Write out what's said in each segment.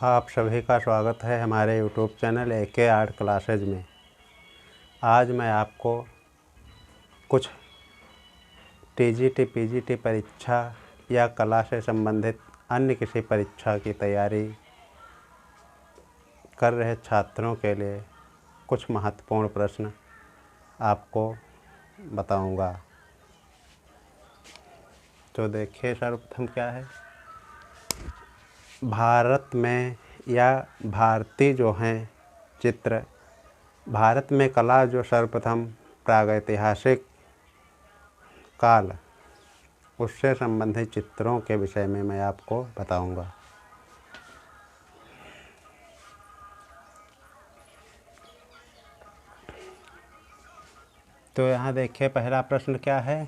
आप सभी का स्वागत है हमारे YouTube channel AK art classes में। आज मैं आपको कुछ TGT PGT परीक्षा या कला से संबंधित अन्य किसी परीक्षा की तैयारी कर रहे छात्रों के लिए कुछ महत्वपूर्ण प्रश्न आपको बताऊंगा। तो देखिए, सर्वप्रथम क्या है, भारत में या भारतीय जो हैं चित्र, भारत में कला जो सर्वप्रथम प्रागैतिहासिक काल उससे संबंधित चित्रों के विषय में मैं आपको बताऊंगा। तो यहाँ देखिए, पहला प्रश्न क्या है,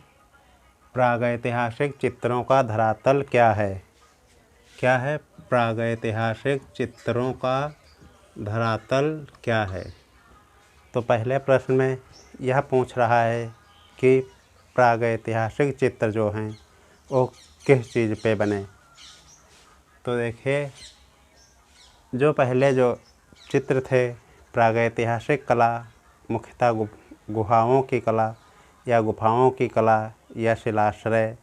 प्रागैतिहासिक चित्रों का धरातल क्या है। क्या है, प्रागैतिहासिक चित्रों का धरातल क्या है। तो पहले प्रश्न में यह पूछ रहा है कि प्रागैतिहासिक चित्र जो हैं वो किस चीज़ पे बने। तो देखिए, जो पहले जो चित्र थे, प्रागैतिहासिक कला मुख्यतः गुहाओं की कला या गुफाओं की कला या शिलाश्रय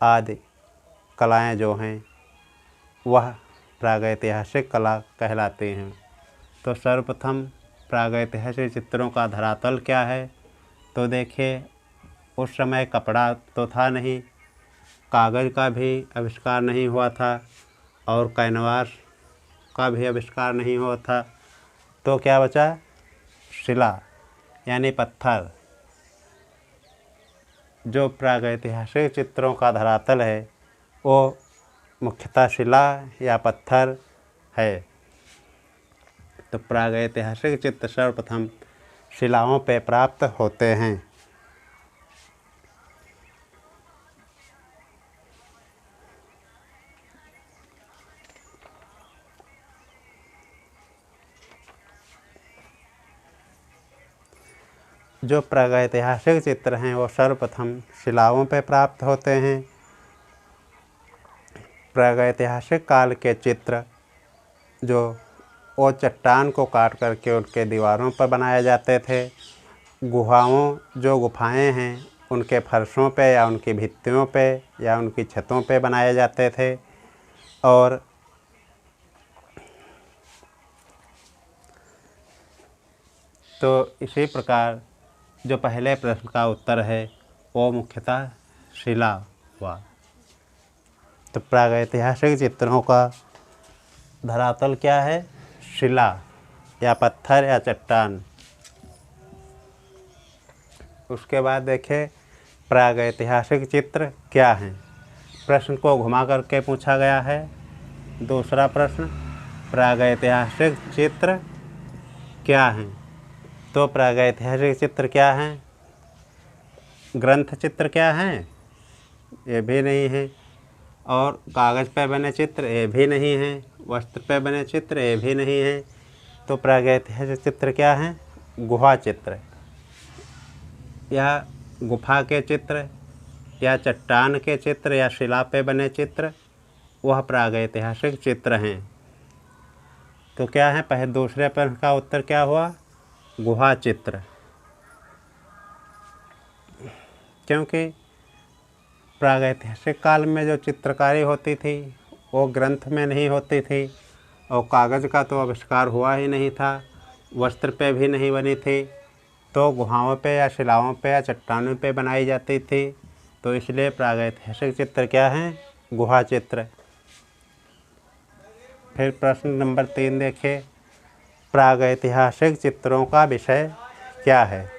आदि कलाएं जो हैं वह प्रागैतिहासिक कला कहलाती हैं। तो सर्वप्रथम प्रागैतिहासिक चित्रों का धरातल क्या है। तो देखिए, उस समय कपड़ा तो था नहीं, कागज़ का भी आविष्कार नहीं हुआ था और कैनवास का भी आविष्कार नहीं हुआ था। तो क्या बचा, शिला यानी पत्थर। जो प्रागैतिहासिक चित्रों का धरातल है वो मुख्यतः शिला या पत्थर है। तो प्रागैतिहासिक चित्र सर्वप्रथम शिलाओं पे प्राप्त होते हैं। जो प्रागैतिहासिक चित्र हैं वो सर्वप्रथम शिलाओं पे प्राप्त होते हैं। प्रागैतिहासिक काल के चित्र जो वो चट्टान को काट करके उनके दीवारों पर बनाए जाते थे। जो गुफाएं हैं उनके फर्शों पे या उनकी भित्तियों पे या उनकी छतों पे बनाए जाते थे। और तो इसी प्रकार जो पहले प्रश्न का उत्तर है वो मुख्यतः शिला हुआ। तो प्रागैतिहासिक चित्रों का धरातल क्या है, शिला या पत्थर या चट्टान। उसके बाद देखें, प्रागैतिहासिक चित्र क्या हैं। प्रश्न को घुमा करके पूछा गया है। दूसरा प्रश्न, प्रागैतिहासिक चित्र क्या हैं। तो प्रागैतिहासिक चित्र क्या हैं, ग्रंथ चित्र क्या हैं, ये भी नहीं है। और कागज़ पर बने चित्र ये भी नहीं हैं। वस्त्र पर बने चित्र ये भी नहीं है। तो प्रागैतिहासिक चित्र क्या हैं, गुहा चित्र या गुफा के चित्र या चट्टान के चित्र या शिला पे बने चित्र, वह प्रागैतिहासिक चित्र हैं। तो क्या है, पहले दूसरे प्रश्न का उत्तर क्या हुआ, गुहा चित्र। क्योंकि प्रागैतिहासिक काल में जो चित्रकारी होती थी वो ग्रंथ में नहीं होती थी और कागज़ का तो आविष्कार हुआ ही नहीं था, वस्त्र पे भी नहीं बनी थी। तो गुहाओं पे या शिलाओं पे या चट्टानों पे बनाई जाती थी। तो इसलिए प्रागैतिहासिक चित्र क्या हैं, गुहा चित्र। फिर प्रश्न नंबर 3 देखें, प्रागैतिहासिक चित्रों का विषय क्या है।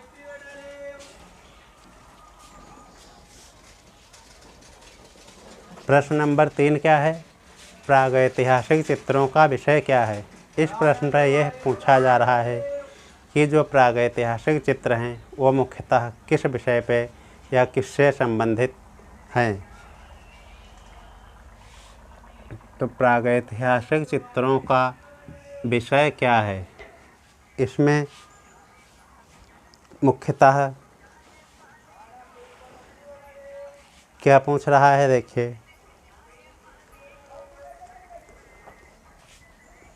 प्रश्न नंबर 3 क्या है, प्रागैतिहासिक चित्रों का विषय क्या है। इस प्रश्न पर यह पूछा जा रहा है कि जो प्रागैतिहासिक चित्र हैं वो मुख्यतः किस विषय पे या किससे संबंधित हैं। तो प्रागैतिहासिक चित्रों का विषय क्या है, इसमें मुख्यतः क्या पूछ रहा है, देखिए,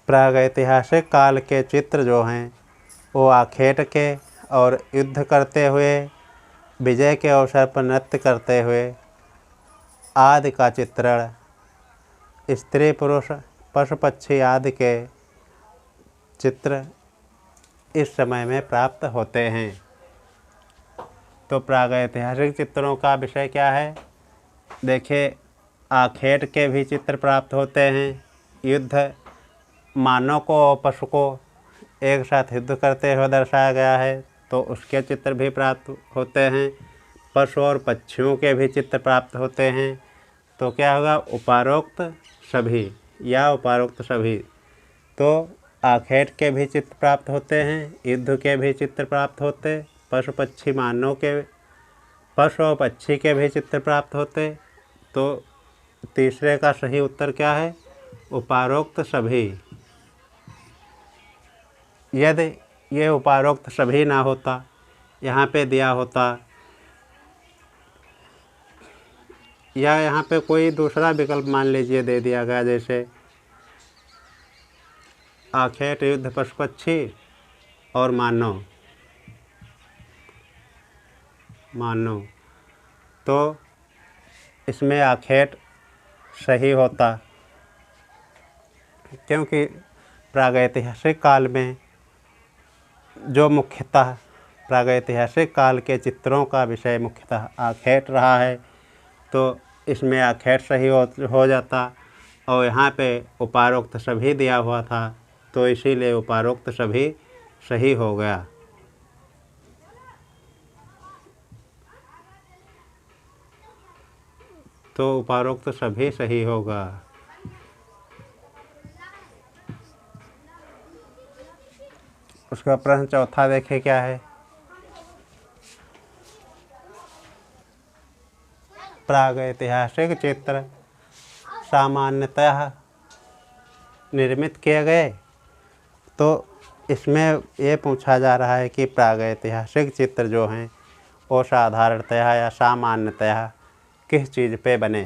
प्रागैतिहासिक काल के चित्र जो हैं वो आखेट के और युद्ध करते हुए, विजय के अवसर पर नृत्य करते हुए आदि का चित्रण, स्त्री पुरुष पशु पक्षी आदि के चित्र इस समय में प्राप्त होते हैं। तो प्रागैतिहासिक चित्रों का विषय क्या है? देखिए, आखेट के भी चित्र प्राप्त होते हैं। युद्ध, मानव को और पशु को एक साथ युद्ध करते हुए दर्शाया गया है, तो उसके चित्र भी प्राप्त होते हैं। पशु और पक्षियों के भी चित्र प्राप्त होते हैं। तो क्या होगा? उपारोक्त सभी या उपारोक्त सभी। तो आखेट के भी चित्र प्राप्त होते हैं, युद्ध के भी चित्र प्राप्त होते, पशु पक्षी मानव के, पशु और पक्षी के भी चित्र प्राप्त होते। तो तीसरे का सही उत्तर क्या है? उपारोक्त सभी। यदि ये उपारोक्त सभी ना होता, यहाँ पे दिया होता या यहाँ पे कोई दूसरा विकल्प मान लीजिए दे दिया गया, जैसे आखेट, युद्ध, पशु पक्षी और मानव, तो इसमें आखेट सही होता, क्योंकि प्रागैतिहासिक काल में जो मुख्यतः प्रागैतिहासिक काल के चित्रों का विषय मुख्यतः आखेट रहा है, तो इसमें आखेट सही हो जाता। और यहाँ पे उपारोक्त सभी दिया हुआ था, तो इसीलिए उपारोक्त सभी सही हो गया। तो उपारोक्त सभी सही होगा। उसका प्रश्न चौथा देखें क्या है? प्रागैतिहासिक चित्र सामान्यतः निर्मित किए गए। तो इसमें ये पूछा जा रहा है कि प्रागैतिहासिक चित्र जो हैं वो साधारणतया या सामान्यतया किस चीज़ पे बने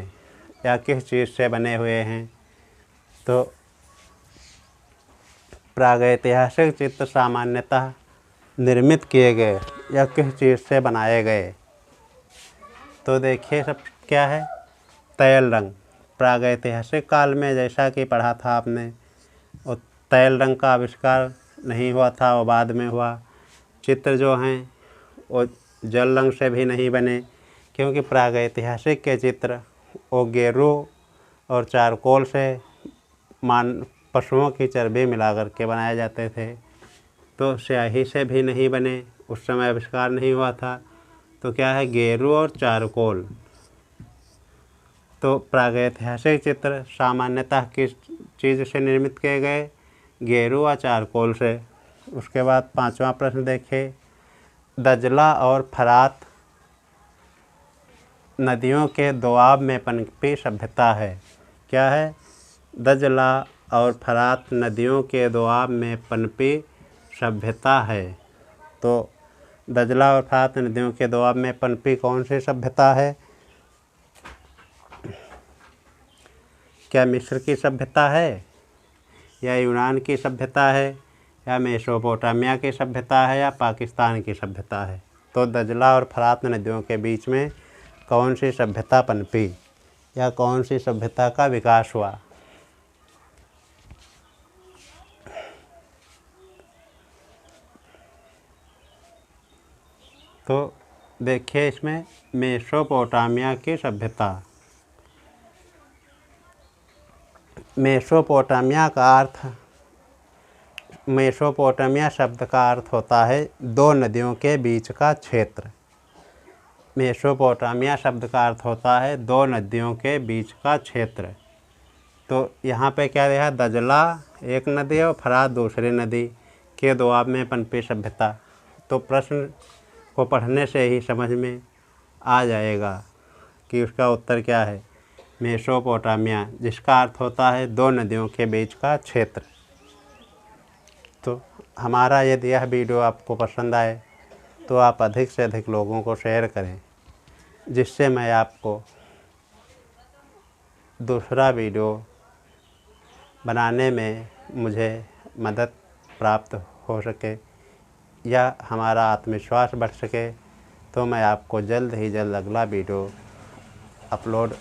या किस चीज़ से बने हुए हैं। तो प्रागैतिहासिक चित्र सामान्यतः निर्मित किए गए या किस चीज़ से बनाए गए। तो देखिए सब क्या है? तैल रंग। प्रागैतिहासिक काल में जैसा कि पढ़ा था आपने, वो तैल रंग का आविष्कार नहीं हुआ था, वो बाद में हुआ। चित्र जो हैं वो जल रंग से भी नहीं बने, क्योंकि प्रागैतिहासिक के चित्र वो गेरू और चारकोल से पशुओं की चर्बी मिला करके बनाए जाते थे। तो स्याही से भी नहीं बने, उस समय आविष्कार नहीं हुआ था। तो क्या है? गेरू और चारकोल। तो प्रागैतिहासिक चित्र सामान्यतः किस चीज़ से निर्मित किए गए? गेरू और चारकोल से। उसके बाद पांचवा प्रश्न देखें। दजला और फरात नदियों के दोआब में पनपी सभ्यता है। क्या है? दजला और फरात नदियों के दोआब में पनपी सभ्यता है। तो दजला और फरात नदियों के दोआब में पनपी कौन सी सभ्यता है? क्या मिस्र की सभ्यता है, या यूनान की सभ्यता है, या मेसोपोटामिया की सभ्यता है, या पाकिस्तान की सभ्यता है? तो दजला और फरात नदियों के बीच में कौन सी सभ्यता पनपी या कौन सी सभ्यता का विकास हुआ? तो देखिए इसमें मेसोपोटामिया की सभ्यता। मेसोपोटामिया का अर्थ, मेसोपोटामिया शब्द का अर्थ होता है दो नदियों के बीच का क्षेत्र। मेसोपोटामिया शब्द का अर्थ होता है दो नदियों के बीच का क्षेत्र। तो यहाँ पे क्या दिया? दजला एक नदी और फरात दूसरी नदी के दोआब में पनपी सभ्यता। तो प्रश्न को पढ़ने से ही समझ में आ जाएगा कि उसका उत्तर क्या है। मेसोपोटामिया, जिसका अर्थ होता है दो नदियों के बीच का क्षेत्र। तो हमारा यदि यह वीडियो आपको पसंद आए तो आप अधिक से अधिक लोगों को शेयर करें, जिससे मैं आपको दूसरा वीडियो बनाने में मुझे मदद प्राप्त हो सके या हमारा आत्मविश्वास बढ़ सके, तो मैं आपको जल्द ही जल्द अगला वीडियो अपलोड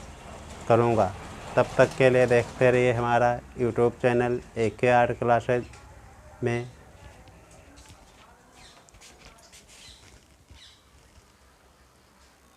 करूँगा। तब तक के लिए देखते रहिए हमारा YouTube channel AK art classes में।